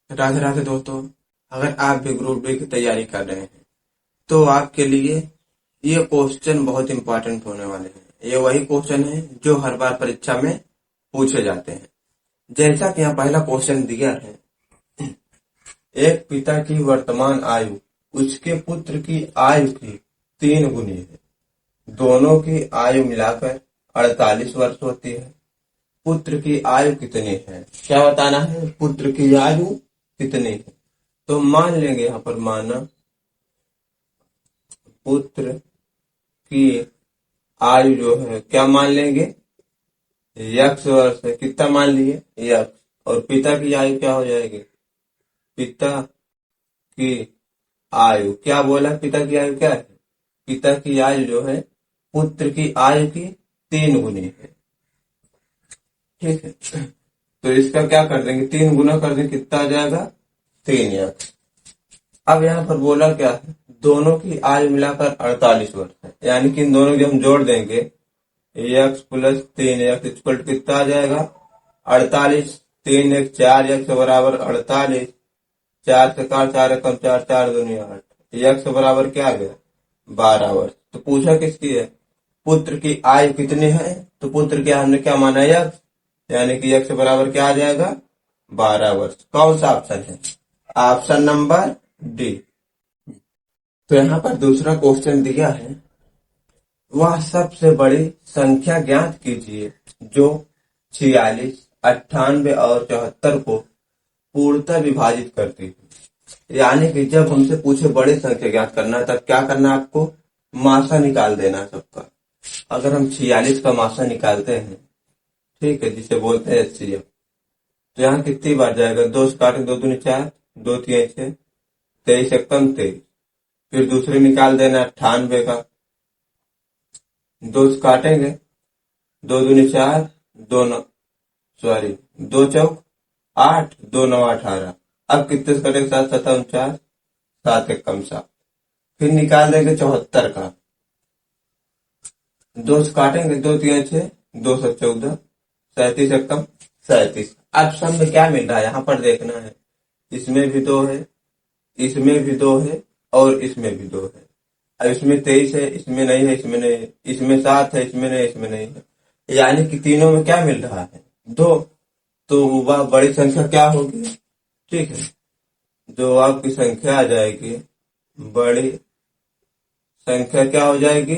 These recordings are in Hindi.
राधे राधे दोस्तों। अगर आप भी ग्रुप डी की तैयारी कर रहे हैं तो आपके लिए ये क्वेश्चन बहुत इंपॉर्टेंट होने वाले हैं। ये वही क्वेश्चन है जो हर बार परीक्षा में पूछे जाते हैं। जैसा कि यहाँ पहला क्वेश्चन दिया है, एक पिता की वर्तमान आयु उसके पुत्र की आयु की 3 गुनी है। दोनों की आयु मिलाकर 48 वर्ष होती है। पुत्र की आयु कितनी है? क्या बताना है? पुत्र की आयु कितनी है? तो मान लेंगे यहाँ पर, माना पुत्र की आयु जो है क्या मान लेंगे, यक्स वर्ष है। कितना मान लिए? यक्स। और पिता की आयु क्या हो जाएगी? पिता की आयु क्या बोला? पिता की आयु क्या है? पिता की आयु जो है पुत्र की आयु की 3 गुनी है। ठीक है, तो इसका क्या कर देंगे? 3 गुना कर देंगे, कितना आ जाएगा? 3 यक्स। अब यहाँ पर बोला क्या है? दोनों की आयु मिलाकर 48 वर्ष है, यानी कि इन दोनों की हम जोड़ देंगे, यक्स प्लस 3 यक्स इक्वल कितना आ जाएगा? 48। 3 एक 4 यक्स बराबर 48। 4 से 4 एकम 4, 4 दूनी 8। यक्स बराबर क्या आ गया? 12 वर्ष। तो पूछा किसकी है? पुत्र की आयु कितनी है? तो पुत्र की हमने क्या माना? यक्स, यानी कि यक्स बराबर क्या आ जाएगा? 12 वर्ष। कौन सा ऑप्शन है? Option number D. तो यहाँ पर दूसरा क्वेश्चन दिया है, वह सबसे बड़ी संख्या ज्ञात कीजिए जो 46, 98 और 74 को पूर्णतः विभाजित करती है। यानी कि जब हमसे पूछे बड़ी संख्या ज्ञात करना है, तब क्या करना है? आपको मासा निकाल देना सबका। अगर हम 46 का मासा निकालते हैं, ठीक है, जिसे बोलते हैं HCF, तो यहाँ कितनी बार जाएगा? 2 से काटें, 2 दूनी 4, 2 3 6, 23 एकम 23। फिर दूसरे निकाल देना 98 का, 2 से काटेंगे, 2 दूनी 4, 2 चौक 8, 2 9 18। अब कितने से कटेंगे? 7 7 49, 7 एकम 7। फिर निकाल देंगे 74 का, 2 से काटेंगे, 2 3 6, 2 7 14, 37 एकम 37। अब सब में क्या मिल रहा है? यहाँ पर देखना है, इसमें भी 2 है, इसमें भी 2 है और इसमें भी 2 है। अब इसमें 23 है, इसमें नहीं है, इसमें नहीं है, इसमें 7 है, इसमें नहीं, इसमें नहीं है। यानी कि तीनों में क्या मिल रहा है? 2। तो वह बड़ी संख्या क्या होगी? ठीक है, जो आपकी संख्या आ जाएगी, बड़ी संख्या क्या हो जाएगी?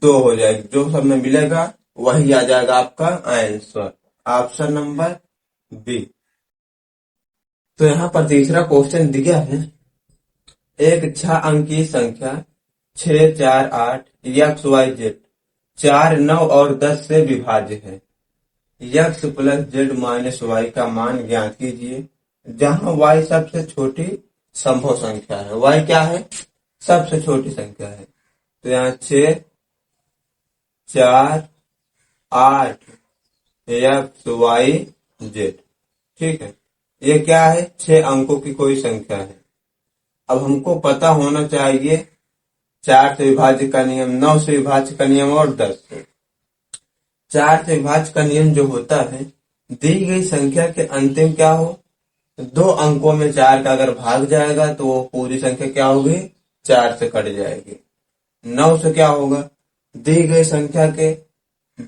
2 हो जाएगी। जो सब में मिलेगा वही आ जाएगा आपका आंसर, ऑप्शन नंबर बी। तो यहाँ पर तीसरा क्वेश्चन दिया है, एक 6 अंकीय संख्या 6 4 8 यक्स वाई जेड 4 9 और 10 से विभाज्य है। X plus z minus y का मान ज्ञात कीजिए जहां वाई सबसे छोटी संभव संख्या है। वाई क्या है? सबसे छोटी संख्या है। तो यहाँ 6 4 8 यक्स वाई जेड, ठीक है, ये क्या है? 6 अंकों की कोई संख्या है। अब हमको पता होना चाहिए 4 से विभाज्य का नियम, 9 से विभाज्य का नियम और 10 से। 4 से विभाज्य का नियम जो होता है, दी गई संख्या के अंतिम क्या हो, 2 अंकों में 4 का अगर भाग जाएगा तो वो पूरी संख्या क्या होगी? 4 से कट जाएगी। 9 से क्या होगा? दी गई संख्या के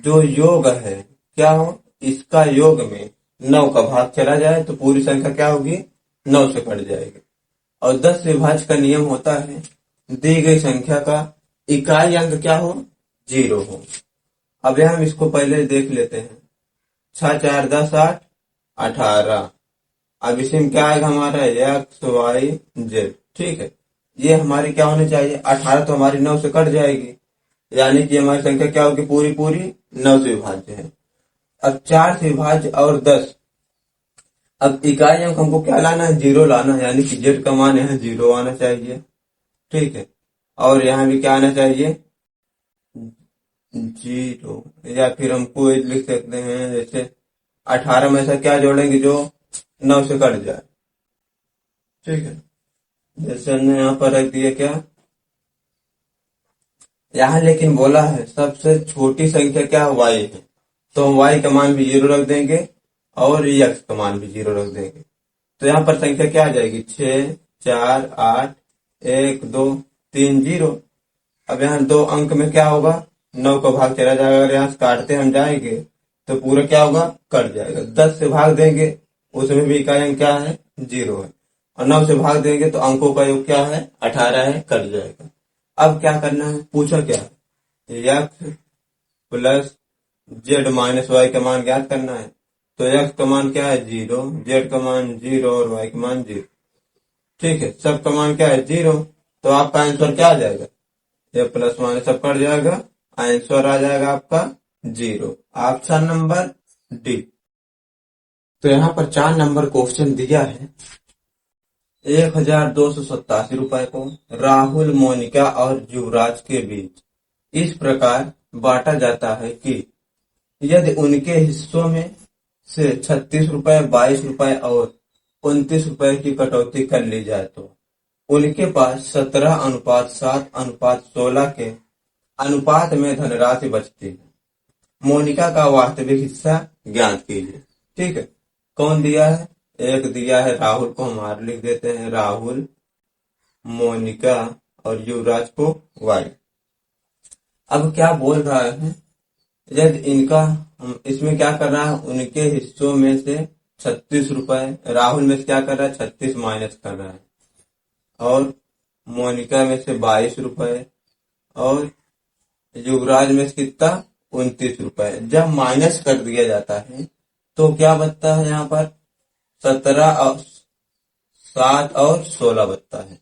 जो योग है क्या हो, इसका योग में 9 का भाग चला जाए तो पूरी संख्या क्या होगी? 9 से कट जाएगी। और 10 से विभाज्य का नियम होता है, दी गई संख्या का इकाई अंक क्या हो? 0 हो। अब हम इसको पहले देख लेते हैं। 6 4 10 8 18। अब इसमें क्या आएगा हमारा? एक्स वाई जेड, ठीक है, ये हमारी क्या होनी चाहिए? 18 तो हमारी 9 से कट जाएगी, यानी कि हमारी संख्या क्या होगी? पूरी पूरी 9 से विभाज्य है। अब 4 से विभाज्य और 10, अब इकाई अंक हमको क्या लाना है? 0 लाना है, यानी कि जेड का मान यहाँ 0 आना चाहिए, ठीक है। और यहाँ भी क्या आना चाहिए? 0। या फिर हमको लिख सकते हैं जैसे 18 में ऐसा क्या जोड़ेंगे जो 9 से कट जाए, ठीक है। जैसे हमने यहाँ पर रख दिया क्या, यहाँ लेकिन बोला है सबसे छोटी संख्या क्या? वाई है, तो हम वाई का मान भी 0 रख देंगे और यक्स का मान भी 0 रख देंगे। तो यहाँ पर संख्या क्या आ जाएगी, 6 4 8 1 2 3 0। अब यहाँ 2 अंक में क्या होगा, 9 का भाग चला जाएगा। अगर यहाँ से काटते हम जाएंगे तो पूरा क्या होगा, कट जाएगा। 10 से भाग देंगे, उसमें भी इकाई अंक क्या है, 0 है। और 9 से भाग देंगे तो अंकों का योग क्या है, 18 है, कट जाएगा। अब क्या करना है, पूछा क्या है, x plus z minus y का मान ज्ञात करना है। तो x का मान क्या है, 0, z का मान 0 और y का मान 0। ठीक है, सब का मान क्या है, 0। तो आपका आंसर क्या आ जाएगा, ये प्लस माइनस सब कट जाएगा, आंसर आ जाएगा आपका 0। Option number D. तो यहाँ पर 4 नंबर क्वेश्चन दिया है। 1287 रुपए को राहुल, मोनिका और युवराज के बीच इस प्रकार बांटा जाता है कि यदि उनके हिस्सों में से 36 रुपए, 22 रुपए और 29 रुपए की कटौती कर ली जाए तो उनके पास 17:7:16 के अनुपात में धनराशि बचती है। मोनिका का वास्तविक हिस्सा ज्ञात कीजिए। ठीक है, कौन दिया है, एक दिया है राहुल को, हम आर लिख देते हैं, राहुल, मोनिका और युवराज को वाई। अब क्या बोल रहा है, यदि इनका, इसमें क्या कर रहा है, उनके हिस्सों में से 36 रुपए, राहुल में से क्या कर रहा है, 36 माइनस कर रहा है, और मोनिका में से 22 रुपए और युवराज में से कितना, 29 रुपए। जब माइनस कर दिया जाता है तो क्या बचता है, यहाँ पर 17 और 7 और 16 बचता है।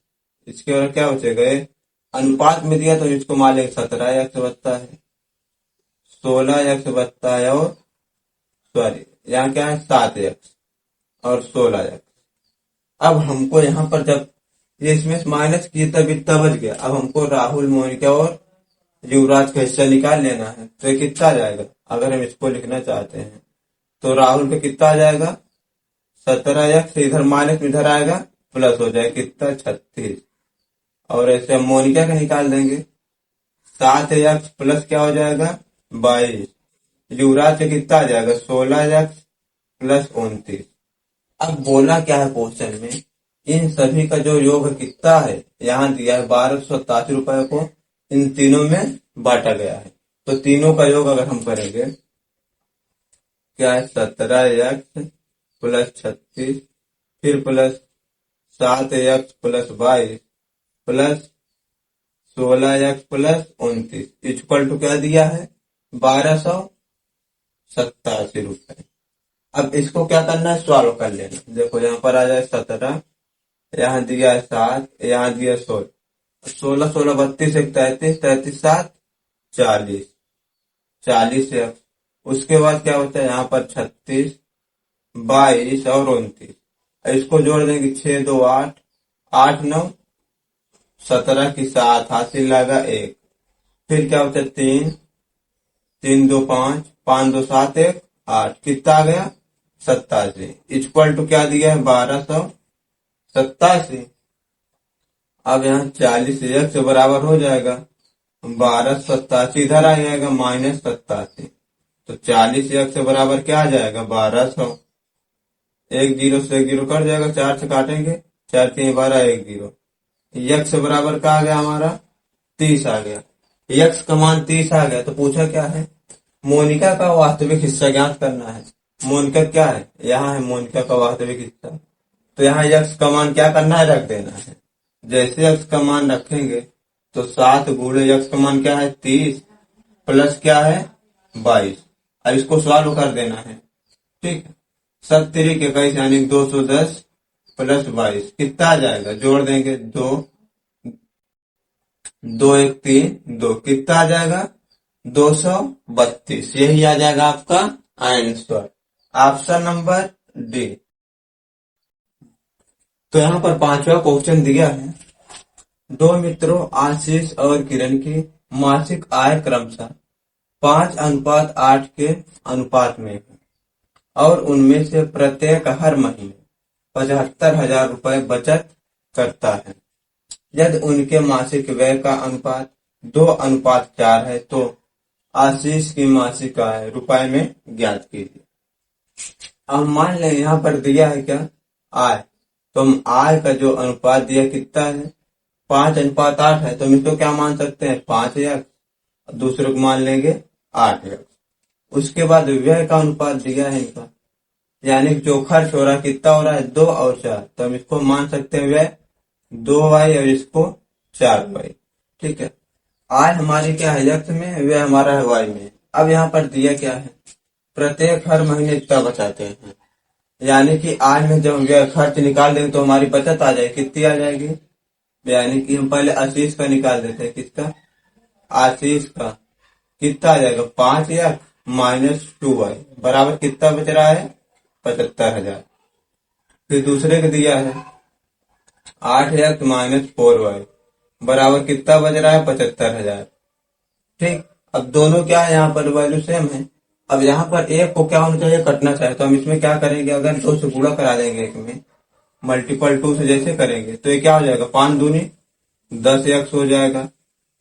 इसके और क्या बचेगा, अनुपात में दिया तो इसको मान लेंगे 17x बचता है, 16x बचता है, और सॉरी यहाँ क्या है 7x और 16x। अब हमको यहाँ पर जब ये इसमें माइनस किए तब इतना बच गया। अब हमको राहुल, मोनिका और युवराज का हिस्सा निकाल लेना है। तो ये कितना आ जाएगा, अगर हम इसको लिखना चाहते हैं तो राहुल का कितना आ जाएगा, 17x, इधर माइनस में इधर आएगा, प्लस हो जाएगा कितना, 36। और ऐसे हम मोनिका का निकाल देंगे, 7x प्लस क्या हो जाएगा, 22। युवराज से कितना आ जाएगा, 16x प्लस 29। अब बोला क्या है क्वेश्चन में, इन सभी का जो योग कितना है, यहाँ दिया है 1287 रुपए को इन तीनों में बांटा गया है। तो तीनों का योग अगर हम करेंगे, क्या है, 17x प्लस 36, फिर plus 7x plus 22 plus 16x plus 29 equal to क्या दिया है, 1287 रुपए। अब इसको क्या करना है, सॉल्व कर लेना। देखो यहाँ पर आ जाए 17, यहाँ दिया है 7, यहाँ दिया 16, 16 16 32 1 33, 33 7 40, 40 से उसके बाद क्या होता है, यहाँ पर 36, 22 और 29। इसको जोड़ देंगे, 6 2 8, 8 9 17 की 7, हासिल लगा 1। फिर क्या होता है, 3 3 2 5, 5 2 7 1 8, कितना आ गया, 87। इक्वल टू क्या दिया है, 1287। अब यहाँ 40 1 से बराबर हो जाएगा, 1287 इधर आ जाएगा, माइनस 87। तो 40 1 से बराबर क्या आ जाएगा, 1200। 1 0 से 1 0 कट जाएगा, 4 से काटेंगे, 4 3 12 1 0। x से बराबर क्या आ गया हमारा, 30 आ गया। x का मान 30 आ गया। तो पूछा क्या है, मोनिका का वास्तविक हिस्सा ज्ञात करना है। मोनिका क्या है, यहाँ है मोनिका का वास्तविक हिस्सा। तो यहाँ x का मान क्या करना है, रख देना है। जैसे x का मान रखेंगे तो 7 गुणे x का मान क्या है, 30 प्लस क्या है, 22। अब इसको सॉल्व कर देना है। ठीक है, 70 के 21 यानी 210 प्लस 22 कितना आ जाएगा, जोड़ देंगे, 2 2 1 3 2, कितना आ जाएगा, 232। यही आ जाएगा आपका आंसर, ऑप्शन नंबर डी। तो यहाँ पर 5वां क्वेश्चन दिया है, दो मित्रों आशीष और किरण की मासिक आय क्रमशः 5:8 के अनुपात में है और उनमें से प्रत्येक हर महीने 75,000 रुपए बचत करता है। यदि उनके मासिक व्यय का अनुपात 2:4 है तो आशीष की मासिक आय रुपए में ज्ञात कीजिए। अब मान लें यहाँ पर दिया है क्या, आय तो हम आय का जो अनुपात दिया कितना है 5:8 है, तो हम इसको क्या मान सकते हैं 5x, दूसरे को मान लेंगे 8x। उसके बाद व्यय का अनुपात दिया है इनका, यानी जो खर्च हो रहा है कितना हो रहा है 2 और 4, तो हम इसको मान सकते हैं व्यय 2y और इसको 4y। ठीक है, आय हमारी क्या है x में, व्यय हमारा है y में। अब यहाँ पर दिया क्या है, प्रत्येक हर महीने इतना बचाते हैं, यानी कि आय में जब व्यय खर्च निकाल देंगे तो हमारी बचत आ जाएगी, कितनी आ जाएगी, यानी कि हम पहले आशीष का निकाल देते हैं, किसका, आशीष का, कितना आ जाएगा 5x माइनस 2y बराबर कितना बच रहा है 75,000। फिर दूसरे को दिया है 8x माइनस 4y बराबर कितना बच रहा है 75,000। ठीक, अब दोनों क्या है, यहाँ पर वैल्यू सेम है। अब यहाँ पर एक को क्या होना चाहिए, कटना चाहिए, तो हम इसमें क्या करेंगे, अगर 2 से गुणा करा देंगे एक में, मल्टीपल 2 से जैसे करेंगे तो ये क्या हो जाएगा 5 दूनी 10x हो जाएगा,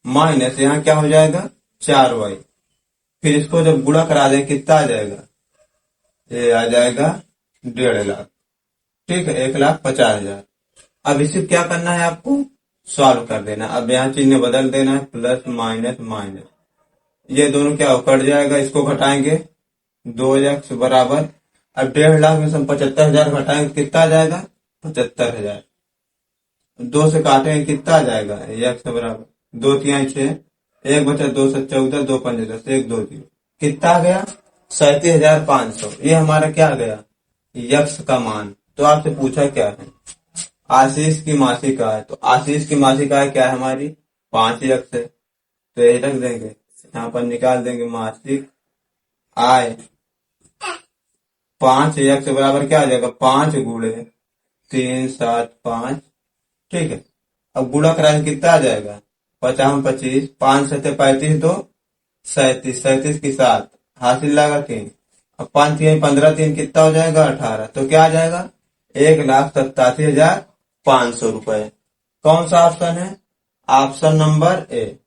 माइनस यहाँ क्या हो जाएगा 4y। फिर इसको जब गुणा करा दें कितना आ जाएगा, ये आ जाएगा 1.5 लाख। ठीक है, 1,50,000। अब इसे क्या करना है, आपको सॉल्व कर देना। अब यहाँ चिन्ह बदल देना है, प्लस माइनस माइनस, ये दोनों क्या हो कट जाएगा, इसको घटाएंगे 2x बराबर, अब 1.5 लाख में से हम 75,000 घटाएंगे कितना आ जाएगा 75,000। 2 से काटेंगे कितना आ जाएगा, x बराबर 2 3 6, 1 बचा 2 7 14, 2 5 10, 1 2 0, कितना आ गया 37,500। ये हमारा क्या आ गया यक्ष का मान। तो आपसे पूछा क्या है, आशीष की मासिक आय, तो आशीष की मासिक आय क्या है हमारी 5x है, तो यही रख देंगे, यहाँ पर निकाल देंगे मासिक आय 5x बराबर क्या आ जाएगा 5 गुणे 3 7 5। ठीक है, अब गुणा कराएंगे कितना आ जाएगा 50 25, 5 7 35, 2 37, 37 की 7 हासिल लगा 3, अब 5 3 15, 3 कितना हो जाएगा 18, तो क्या आ जाएगा 1,87,500 रुपए। कौन सा ऑप्शन है, ऑप्शन नंबर ए।